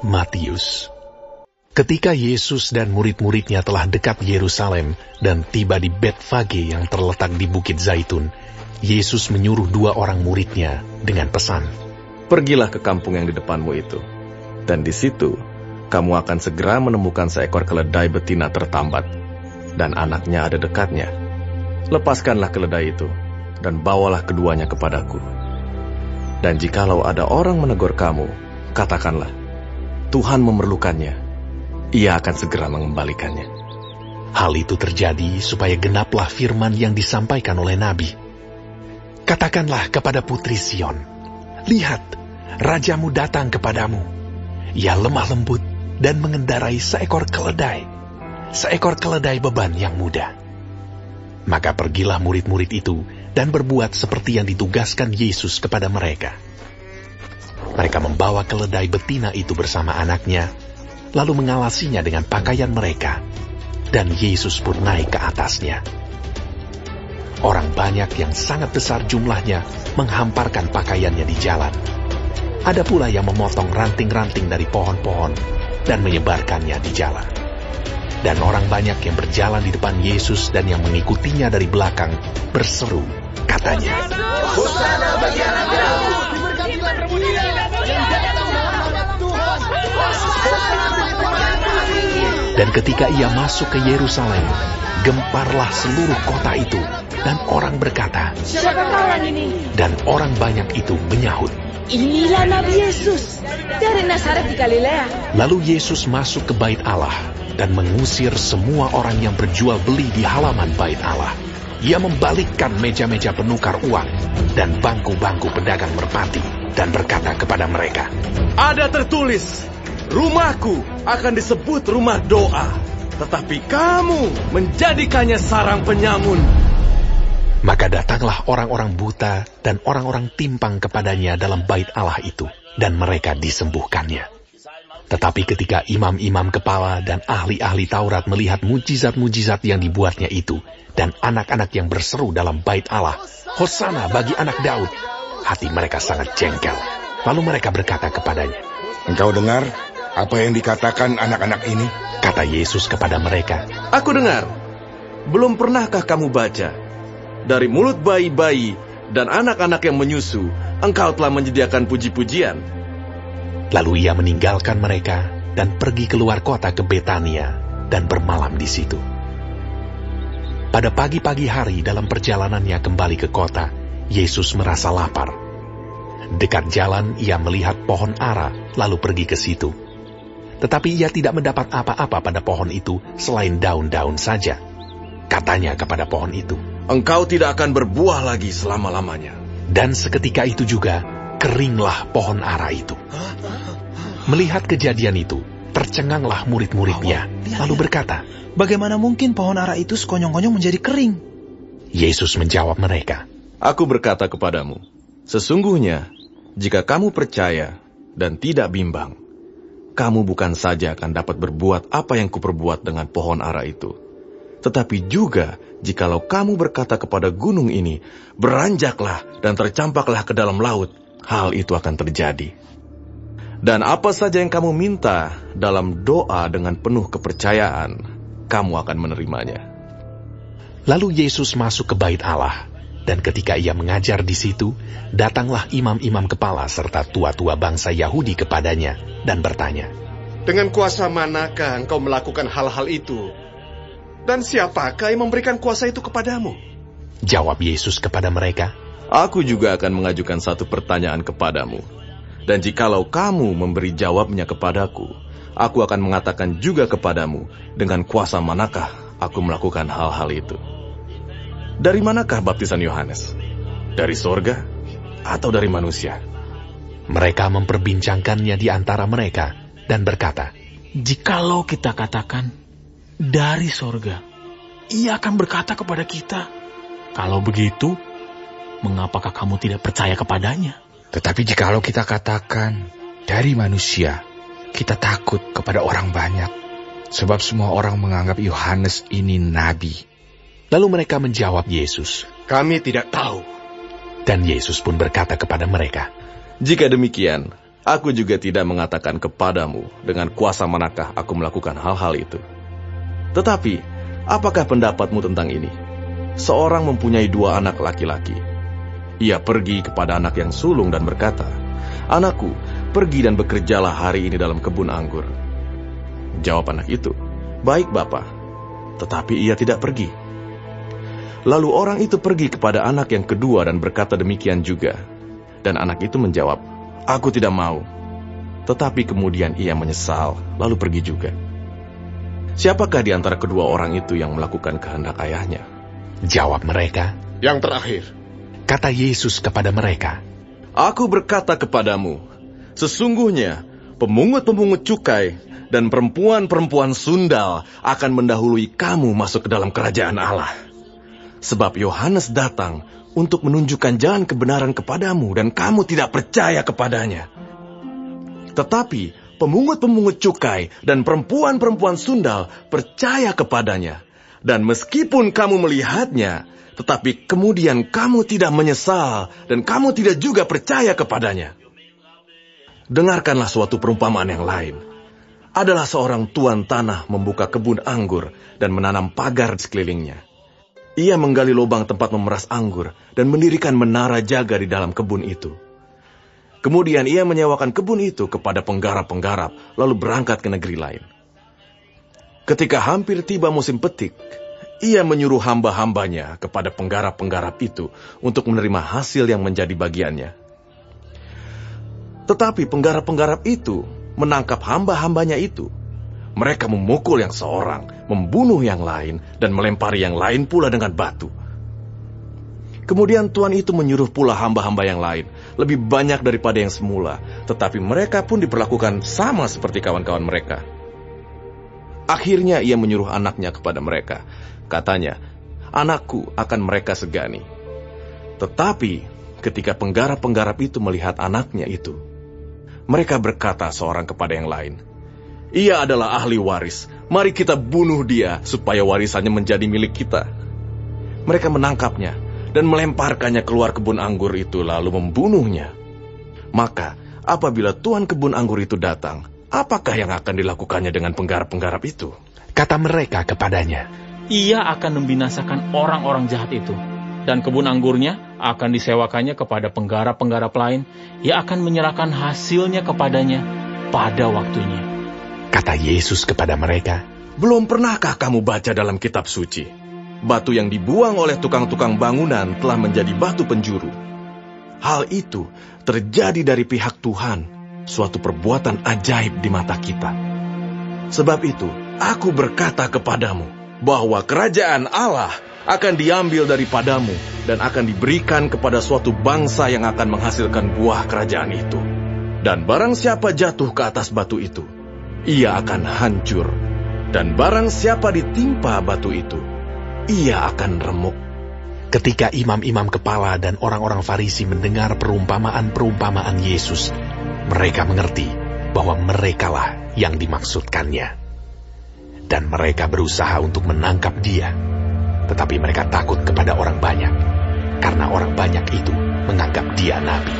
Matius. Ketika Yesus dan murid-muridnya telah dekat Yerusalem dan tiba di Betfage yang terletak di Bukit Zaitun, Yesus menyuruh 2 orang muridnya dengan pesan, "Pergilah ke kampung yang di depanmu itu, dan di situ kamu akan segera menemukan seekor keledai betina tertambat, dan anaknya ada dekatnya. Lepaskanlah keledai itu, dan bawalah keduanya kepadaku. Dan jikalau ada orang menegur kamu, katakanlah, Tuhan memerlukannya. Ia akan segera mengembalikannya." Hal itu terjadi supaya genaplah firman yang disampaikan oleh Nabi. "Katakanlah kepada putri Sion, lihat, rajamu datang kepadamu. Ia lemah lembut dan mengendarai seekor keledai beban yang muda." Maka pergilah murid-murid itu dan berbuat seperti yang ditugaskan Yesus kepada mereka. Mereka membawa keledai betina itu bersama anaknya, lalu mengawasinya dengan pakaian mereka, dan Yesus pun naik ke atasnya. Orang banyak yang sangat besar jumlahnya menghamparkan pakaiannya di jalan. Ada pula yang memotong ranting-ranting dari pohon-pohon dan menyebarkannya di jalan. Dan orang banyak yang berjalan di depan Yesus dan yang mengikutinya dari belakang berseru, katanya, "Hosana bagi anak Daud, diberkatilah Dia yang datang dalam nama Tuhan. Dan ketika ia masuk ke Yerusalem, gemparlah seluruh kota itu, dan orang berkata, "Siapakah orang ini?" Dan orang banyak itu menyahut, "Inilah Nabi Yesus dari Nazaret di Galilea." Lalu Yesus masuk ke bait Allah dan mengusir semua orang yang berjual beli di halaman bait Allah. Ia membalikkan meja-meja penukar uang dan bangku-bangku pedagang merpati dan berkata kepada mereka, "Ada tertulis, rumahku akan disebut rumah doa, tetapi kamu menjadikannya sarang penyamun." Maka datanglah orang-orang buta dan orang-orang timpang kepadanya dalam bait Allah itu, dan mereka disembuhkannya. Tetapi ketika imam-imam kepala dan ahli-ahli Taurat melihat mujizat-mujizat yang dibuatnya itu, dan anak-anak yang berseru dalam bait Allah, "Hosana bagi anak Daud," hati mereka sangat jengkel. Lalu mereka berkata kepadanya, "Engkau dengar apa yang dikatakan anak-anak ini?" Kata Yesus kepada mereka, "Aku dengar. Belum pernahkah kamu baca? Dari mulut bayi-bayi dan anak-anak yang menyusu, engkau telah menyediakan puji-pujian." Lalu ia meninggalkan mereka dan pergi keluar kota ke Betania dan bermalam di situ. Pada pagi-pagi hari dalam perjalanannya kembali ke kota, Yesus merasa lapar. Dekat jalan ia melihat pohon ara, lalu pergi ke situ. Tetapi ia tidak mendapat apa-apa pada pohon itu selain daun-daun saja. Katanya kepada pohon itu, "Engkau tidak akan berbuah lagi selama-lamanya." Dan seketika itu juga keringlah pohon ara itu. Melihat kejadian itu, tercenganglah murid-muridnya, lalu berkata, "Bagaimana mungkin pohon ara itu sekonyong-konyong menjadi kering?" Yesus menjawab mereka, "Aku berkata kepadamu, sesungguhnya jika kamu percaya dan tidak bimbang, kamu bukan saja akan dapat berbuat apa yang kuperbuat dengan pohon ara itu, tetapi juga jikalau kamu berkata kepada gunung ini, beranjaklah dan tercampaklah ke dalam laut, hal itu akan terjadi. Dan apa saja yang kamu minta dalam doa dengan penuh kepercayaan, kamu akan menerimanya." Lalu Yesus masuk ke bait Allah, dan ketika ia mengajar di situ, datanglah imam-imam kepala serta tua-tua bangsa Yahudi kepadanya dan bertanya, "Dengan kuasa manakah engkau melakukan hal-hal itu? Dan siapakah yang memberikan kuasa itu kepadamu?" Jawab Yesus kepada mereka, "Aku juga akan mengajukan satu pertanyaan kepadamu. Dan jikalau kamu memberi jawabnya kepadaku, aku akan mengatakan juga kepadamu dengan kuasa manakah aku melakukan hal-hal itu. Dari manakah baptisan Yohanes? Dari sorga atau dari manusia?" Mereka memperbincangkannya di antara mereka dan berkata, "Jikalau kita katakan dari sorga, ia akan berkata kepada kita, kalau begitu, mengapakah kamu tidak percaya kepadanya? Tetapi jikalau kita katakan dari manusia, kita takut kepada orang banyak, sebab semua orang menganggap Yohanes ini nabi." Lalu mereka menjawab Yesus, "Kami tidak tahu." Dan Yesus pun berkata kepada mereka, "Jika demikian, Aku juga tidak mengatakan kepadamu dengan kuasa manakah aku melakukan hal-hal itu. Tetapi, apakah pendapatmu tentang ini? Seorang mempunyai 2 anak laki-laki. Ia pergi kepada anak yang sulung dan berkata, "Anakku, pergi dan bekerjalah hari ini dalam kebun anggur." Jawab anak itu, "Baik, Bapa." Tetapi ia tidak pergi. Lalu orang itu pergi kepada anak yang kedua dan berkata demikian juga. Dan anak itu menjawab, "Aku tidak mau." Tetapi kemudian ia menyesal, lalu pergi juga. Siapakah di antara kedua orang itu yang melakukan kehendak ayahnya? Jawab mereka. Yang terakhir. Kata Yesus kepada mereka, Aku berkata kepadamu, sesungguhnya pemungut-pemungut cukai dan perempuan-perempuan sundal akan mendahului kamu masuk ke dalam kerajaan Allah. Sebab Yohanes datang untuk menunjukkan jalan kebenaran kepadamu dan kamu tidak percaya kepadanya. Tetapi pemungut-pemungut cukai dan perempuan-perempuan sundal percaya kepadanya. Dan meskipun kamu melihatnya, tetapi kemudian kamu tidak menyesal dan kamu tidak juga percaya kepadanya. Dengarkanlah suatu perumpamaan yang lain. Adalah seorang tuan tanah membuka kebun anggur dan menanam pagar di sekelilingnya. Ia menggali lubang tempat memeras anggur dan mendirikan menara jaga di dalam kebun itu. Kemudian ia menyewakan kebun itu kepada penggarap-penggarap, lalu berangkat ke negeri lain. Ketika hampir tiba musim petik, ia menyuruh hamba-hambanya kepada penggarap-penggarap itu untuk menerima hasil yang menjadi bagiannya. Tetapi penggarap-penggarap itu menangkap hamba-hambanya itu. Mereka memukul yang seorang, membunuh yang lain, dan melempari yang lain pula dengan batu. Kemudian tuan itu menyuruh pula hamba-hamba yang lain, lebih banyak daripada yang semula, tetapi mereka pun diperlakukan sama seperti kawan-kawan mereka. Akhirnya ia menyuruh anaknya kepada mereka. Katanya, "Anakku akan mereka segani." Tetapi ketika penggarap-penggarap itu melihat anaknya itu, mereka berkata seorang kepada yang lain, "Ia adalah ahli waris. Mari kita bunuh dia supaya warisannya menjadi milik kita." Mereka menangkapnya dan melemparkannya keluar kebun anggur itu lalu membunuhnya. Maka apabila tuan kebun anggur itu datang, apakah yang akan dilakukannya dengan penggarap-penggarap itu? Kata mereka kepadanya, Ia akan membinasakan orang-orang jahat itu, dan kebun anggurnya akan disewakannya kepada penggarap-penggarap lain. Ia akan menyerahkan hasilnya kepadanya pada waktunya. Kata Yesus kepada mereka, Belum pernahkah kamu baca dalam kitab suci? Batu yang dibuang oleh tukang-tukang bangunan telah menjadi batu penjuru. Hal itu terjadi dari pihak Tuhan, suatu perbuatan ajaib di mata kita. Sebab itu, aku berkata kepadamu, bahwa kerajaan Allah akan diambil daripadamu dan akan diberikan kepada suatu bangsa yang akan menghasilkan buah kerajaan itu. Dan barang siapa jatuh ke atas batu itu, ia akan hancur. Dan barang siapa ditimpa batu itu, ia akan remuk. ketika imam-imam kepala dan orang-orang Farisi mendengar perumpamaan-perumpamaan Yesus, mereka mengerti bahwa merekalah yang dimaksudkannya. Dan mereka berusaha untuk menangkap dia. Tetapi mereka takut kepada orang banyak, karena orang banyak itu menganggap dia nabi.